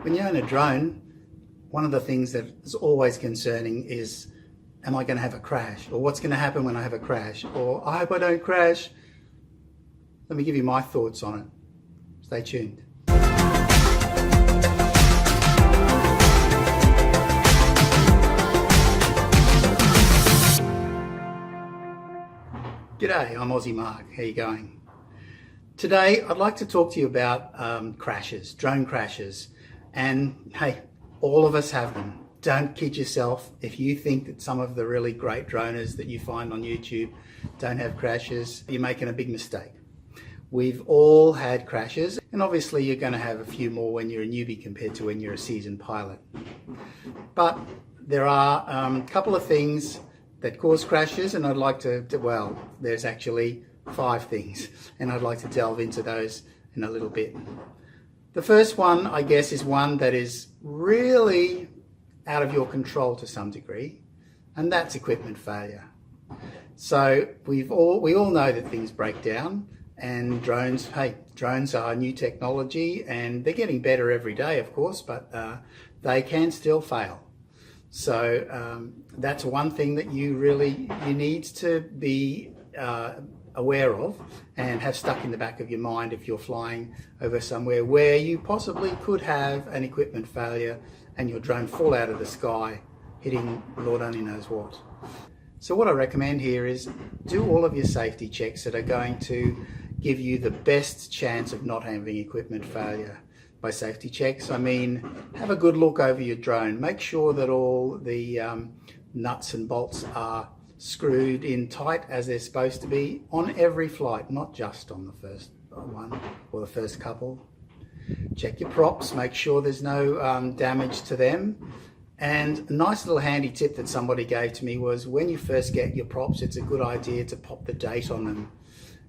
When you own a drone, one of the things that is always concerning is, am I going to have a crash? Or what's going to happen when I have a crash? Or I hope I don't crash. Let me give you my thoughts on it. Stay tuned. G'day, I'm Aussie Mark. How you going? Today, I'd like to talk to you about crashes, drone crashes. And hey, all of us have them. Don't kid yourself. If you think that some of the really great droners that you find on YouTube don't have crashes, you're making a big mistake. We've all had crashes, and obviously you're going to have a few more when you're a newbie compared to when you're a seasoned pilot. But there are a couple of things that cause crashes, and I'd like well, there's actually 5 things, and I'd like to delve into those in a little bit. The first one, I guess, is one that is really out of your control to some degree, and that's equipment failure. So we all know that things break down, and drones are new technology, and they're getting better every day, of course, but they can still fail. So that's one thing that you need to be aware of and have stuck in the back of your mind if you're flying over somewhere where you possibly could have an equipment failure and your drone fall out of the sky, hitting Lord only knows what. So what I recommend here is do all of your safety checks that are going to give you the best chance of not having equipment failure. By safety checks, I mean have a good look over your drone. Make sure that all the nuts and bolts are screwed in tight as they're supposed to be on every flight, not just on the first one or the first couple. Check your props, make sure there's no damage to them. And a nice little handy tip that somebody gave to me was when you first get your props, it's a good idea to pop the date on them.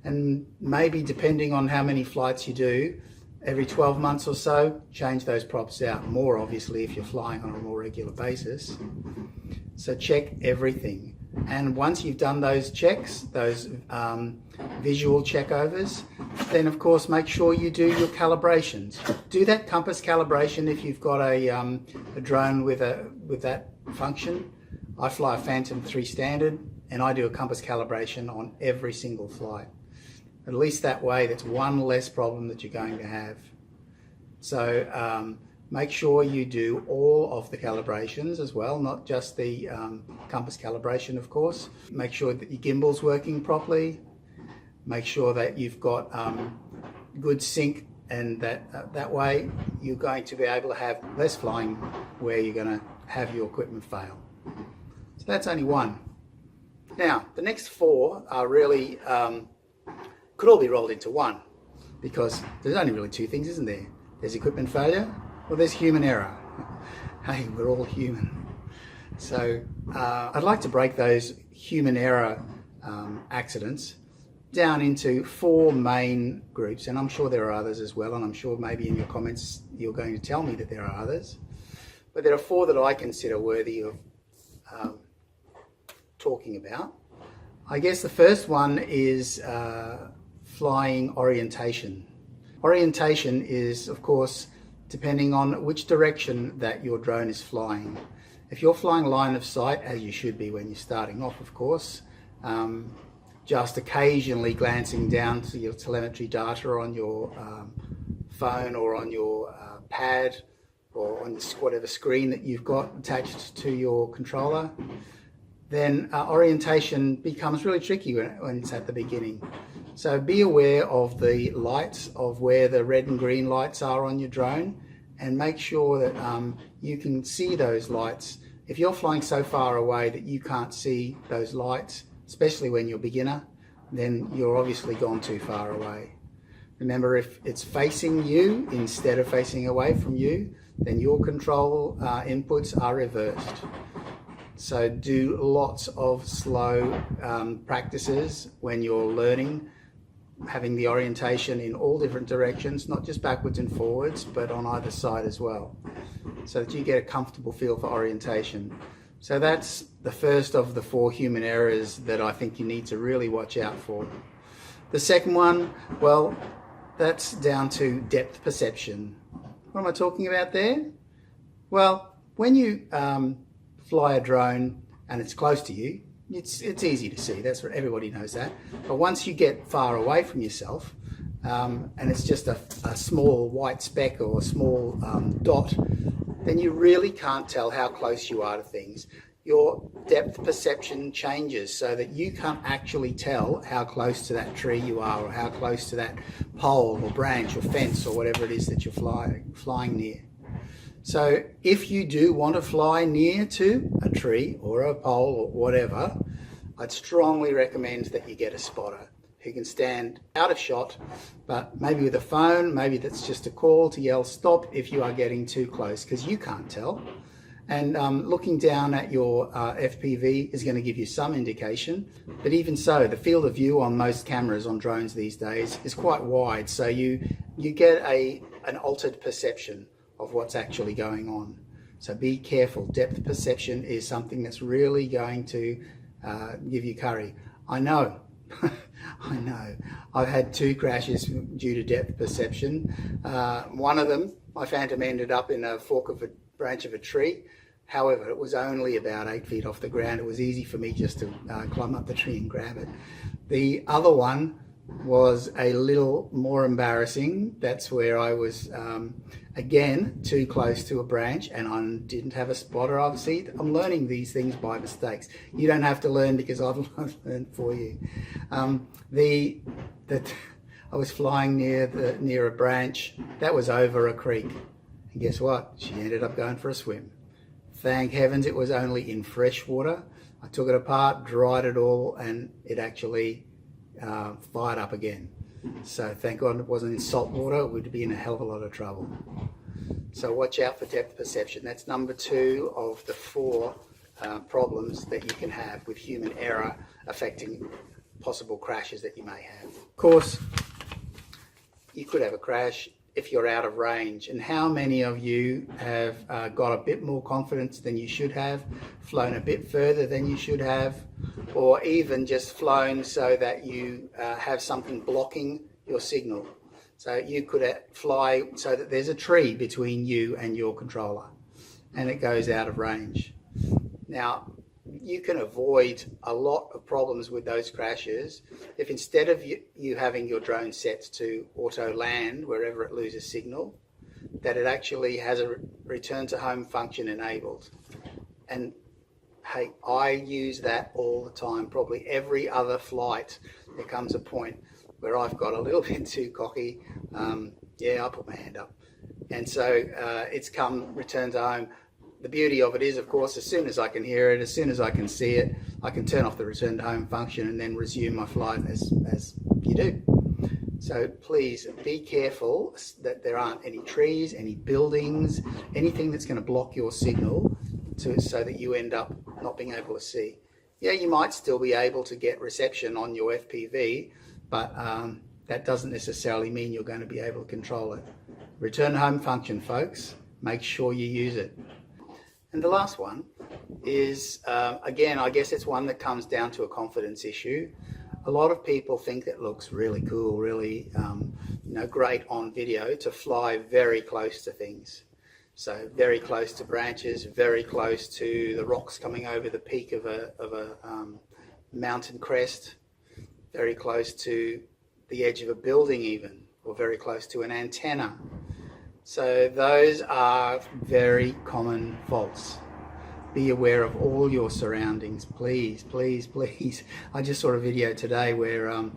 And maybe depending on how many flights you do, every 12 months or so, change those props out. More obviously if you're flying on a more regular basis. So check everything. And once you've done those checks, those visual checkovers, then of course make sure you do your calibrations. Do that compass calibration if you've got a drone with that function. I fly a Phantom 3 Standard, and I do a compass calibration on every single flight. At least that way, that's one less problem that you're going to have. So make sure you do all of the calibrations as well, not just the compass calibration, of course. Make sure that your gimbal's working properly. Make sure that you've got good sync, and that way you're going to be able to have less flying where you're going to have your equipment fail. So that's only one. Now, the next 4 are really could all be rolled into one, because there's only really 2 things, isn't there? There's equipment failure, or there's human error. Hey, we're all human. So I'd like to break those human error accidents down into 4 main groups, and I'm sure there are others as well, and I'm sure maybe in your comments you're going to tell me that there are others. But there are 4 that I consider worthy of talking about. I guess the first one is flying orientation. Orientation is, of course, depending on which direction that your drone is flying. If you're flying line of sight, as you should be when you're starting off, of course, just occasionally glancing down to your telemetry data on your phone or on your pad or on whatever screen that you've got attached to your controller, then orientation becomes really tricky when it's at the beginning. So be aware of the lights, of where the red and green lights are on your drone, and make sure that you can see those lights. If you're flying so far away that you can't see those lights, especially when you're a beginner, then you're obviously gone too far away. Remember, if it's facing you instead of facing away from you, then your control inputs are reversed. So do lots of slow practices when you're learning, having the orientation in all different directions, not just backwards and forwards, but on either side as well, so that you get a comfortable feel for orientation. So that's the first of the 4 human errors that I think you need to really watch out for. The second one, well, that's down to depth perception. What am I talking about there? Well, when you fly a drone and it's close to you, it's easy to see. That's what everybody knows that. But once you get far away from yourself, and it's just a small white speck or a small dot, then you really can't tell how close you are to things. Your depth perception changes so that you can't actually tell how close to that tree you are, or how close to that pole or branch or fence or whatever it is that you're flying near. So if you do want to fly near to a tree or a pole or whatever, I'd strongly recommend that you get a spotter who can stand out of shot, but maybe with a phone, maybe that's just a call to yell stop if you are getting too close, because you can't tell. And looking down at your FPV is going to give you some indication, but even so, the field of view on most cameras on drones these days is quite wide, so you get an altered perception of what's actually going on. So be careful. Depth perception is something that's really going to give you curry. I know. I know. I've had 2 crashes due to depth perception. One of them, my Phantom ended up in a fork of a branch of a tree. However, it was only about 8 feet off the ground. It was easy for me just to climb up the tree and grab it. The other one was a little more embarrassing. That's where I was, again, too close to a branch and I didn't have a spotter. Obviously, I'm learning these things by mistakes. You don't have to learn because I've learned for you. I was flying near a branch that was over a creek. And guess what? She ended up going for a swim. Thank heavens it was only in fresh water. I took it apart, dried it all, and it actually fired up again. So thank God it wasn't in salt water. It would be in a hell of a lot of trouble. So watch out for depth perception. That's number 2 of the 4 problems that you can have with human error affecting possible crashes that you may have. Of course, you could have a crash if you're out of range. And how many of you have got a bit more confidence than you should have, flown a bit further than you should have, or even just flown so that you have something blocking your signal? So you could fly so that there's a tree between you and your controller and it goes out of range. Now, you can avoid a lot of problems with those crashes if instead of you having your drone set to auto land wherever it loses signal, that it actually has a return to home function enabled. And hey, I use that all the time. Probably every other flight there comes a point where I've got a little bit too cocky. Yeah, I put my hand up. And so it's come return to home. The beauty of it is, of course, as soon as I can hear it, as soon as I can see it, I can turn off the return to home function and then resume my flight as you do. So please be careful that there aren't any trees, any buildings, anything that's going to block your signal so that you end up not being able to see. Yeah, you might still be able to get reception on your FPV, but that doesn't necessarily mean you're going to be able to control it. Return home function, folks. Make sure you use it. And the last one is, again, I guess it's one that comes down to a confidence issue. A lot of people think it looks really cool, really great on video to fly very close to things. So very close to branches, very close to the rocks coming over the peak of a mountain crest, very close to the edge of a building even, or very close to an antenna. So those are very common faults. Be aware of all your surroundings, please, please, please. I just saw a video today where a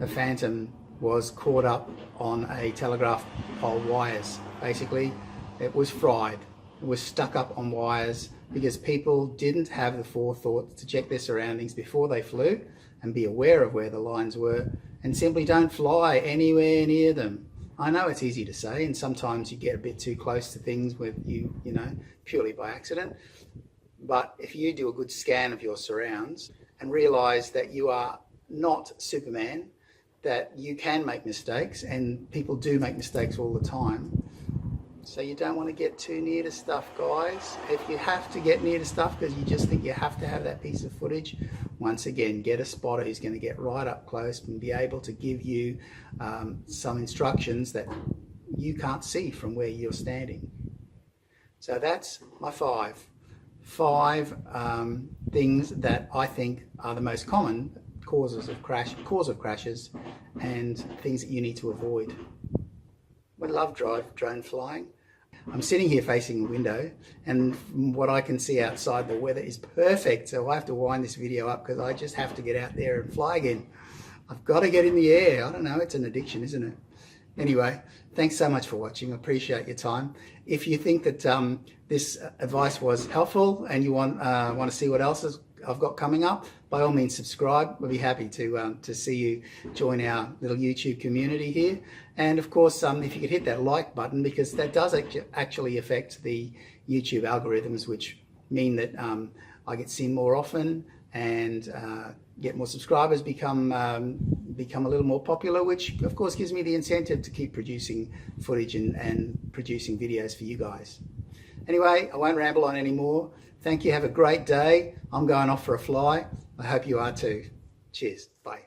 Phantom was caught up on a telegraph pole wires. Basically, it was fried. It was stuck up on wires because people didn't have the forethought to check their surroundings before they flew and be aware of where the lines were, and simply don't fly anywhere near them. I know it's easy to say, and sometimes you get a bit too close to things with purely by accident. But if you do a good scan of your surrounds and realize that you are not Superman, that you can make mistakes, and people do make mistakes all the time. So you don't want to get too near to stuff, guys. If you have to get near to stuff because you just think you have to have that piece of footage, once again, get a spotter who's going to get right up close and be able to give you some instructions that you can't see from where you're standing. So that's my five things that I think are the most common cause of crashes, and things that you need to avoid. I love drone flying. I'm sitting here facing a window, and from what I can see outside, the weather is perfect. So I have to wind this video up because I just have to get out there and fly again. I've got to get in the air. I don't know, it's an addiction, isn't it? Anyway, thanks so much for watching. I appreciate your time. If you think that this advice was helpful and you want to see what else I've got coming up, by all means subscribe. We'll be happy to see you join our little YouTube community here. And of course, if you could hit that like button, because that does actually affect the YouTube algorithms, which mean that I get seen more often and get more subscribers, become a little more popular, which of course gives me the incentive to keep producing footage and producing videos for you guys. Anyway, I won't ramble on anymore. Thank you. Have a great day. I'm going off for a fly. I hope you are too. Cheers. Bye.